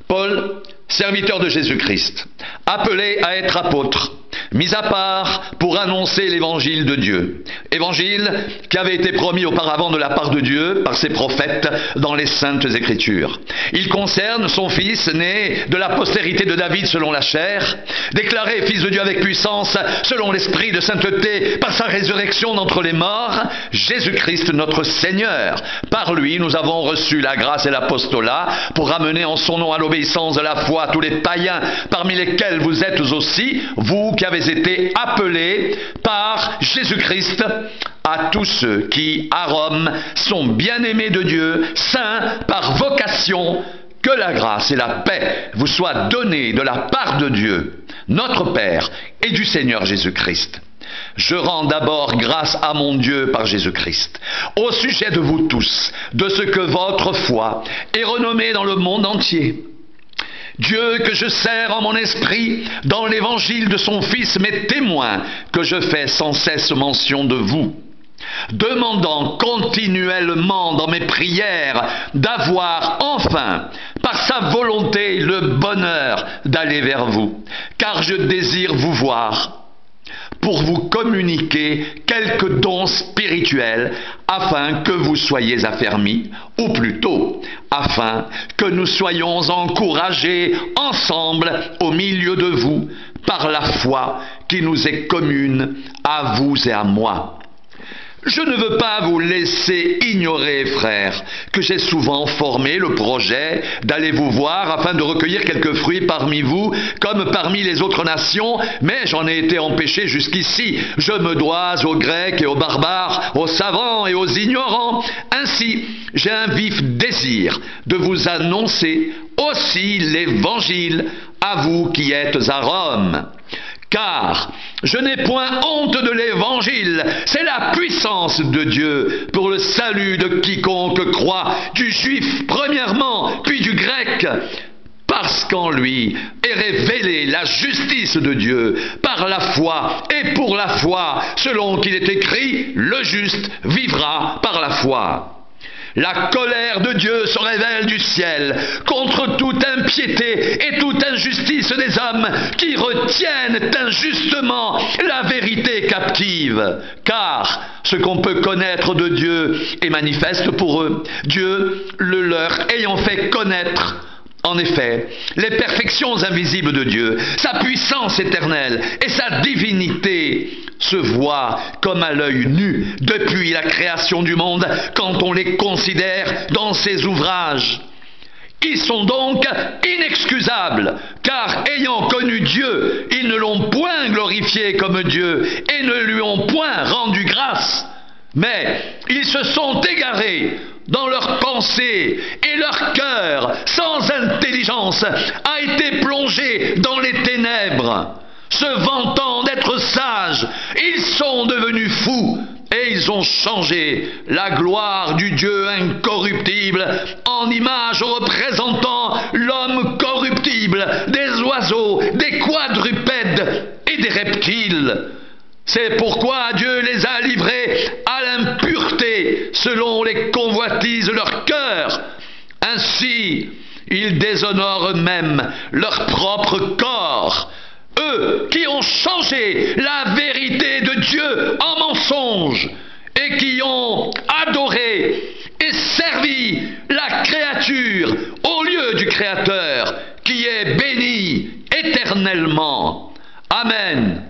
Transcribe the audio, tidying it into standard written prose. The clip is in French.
Paul, serviteur de Jésus-Christ, appelé à être apôtre, mis à part pour annoncer l'évangile de Dieu. Évangile qui avait été promis auparavant de la part de Dieu par ses prophètes dans les Saintes Écritures. Il concerne son fils né de la postérité de David selon la chair, déclaré fils de Dieu avec puissance selon l'esprit de sainteté par sa résurrection d'entre les morts, Jésus-Christ notre Seigneur. Par lui nous avons reçu la grâce et l'apostolat pour ramener en son nom à l'obéissance de la foi tous les païens parmi lesquels vous êtes aussi, vous qui avez été appelés par Jésus-Christ, à tous ceux qui, à Rome, sont bien-aimés de Dieu, saints par vocation, que la grâce et la paix vous soient données de la part de Dieu, notre Père, et du Seigneur Jésus-Christ. Je rends d'abord grâce à mon Dieu par Jésus-Christ, au sujet de vous tous, de ce que votre foi est renommée dans le monde entier. Dieu que je sers en mon esprit dans l'évangile de son Fils m'est témoin que je fais sans cesse mention de vous, demandant continuellement dans mes prières d'avoir enfin, par sa volonté, le bonheur d'aller vers vous, car je désire vous voir, pour vous communiquer quelques dons spirituels, afin que vous soyez affermis, ou plutôt, afin que nous soyons encouragés ensemble au milieu de vous, par la foi qui nous est commune à vous et à moi. Je ne veux pas vous laisser ignorer, frères, que j'ai souvent formé le projet d'aller vous voir afin de recueillir quelques fruits parmi vous, comme parmi les autres nations, mais j'en ai été empêché jusqu'ici. Je me dois aux Grecs et aux barbares, aux savants et aux ignorants. Ainsi, j'ai un vif désir de vous annoncer aussi l'Évangile à vous qui êtes à Rome. Car je n'ai point honte de l'Évangile, c'est la puissance de Dieu pour le salut de quiconque croit, du juif premièrement, puis du grec, parce qu'en lui est révélée la justice de Dieu par la foi et pour la foi, selon qu'il est écrit, le juste vivra par la foi. La colère de Dieu se révèle du ciel contre toute impiété et toute injustice des hommes qui retiennent injustement la vérité captive. Car ce qu'on peut connaître de Dieu est manifeste pour eux, Dieu le leur ayant fait connaître. En effet, les perfections invisibles de Dieu, sa puissance éternelle et sa divinité se voient comme à l'œil nu depuis la création du monde quand on les considère dans ses ouvrages. Ils sont donc inexcusables, car ayant connu Dieu, ils ne l'ont point glorifié comme Dieu et ne lui ont point rendu grâce. Mais ils se sont égarés dans leurs pensées et leur cœur, sans intelligence, a été plongé dans les ténèbres. Se vantant d'être sages, ils sont devenus fous et ils ont changé la gloire du Dieu incorruptible en image représentant l'homme corruptible, des oiseaux, des quadrupèdes et des reptiles. C'est pourquoi Dieu les a livrés à l'impureté selon les convoitises de leur cœur. Ainsi, ils déshonorent eux-mêmes leur propre corps. Eux qui ont changé la vérité de Dieu en mensonge et qui ont adoré et servi la créature au lieu du Créateur qui est béni éternellement. Amen.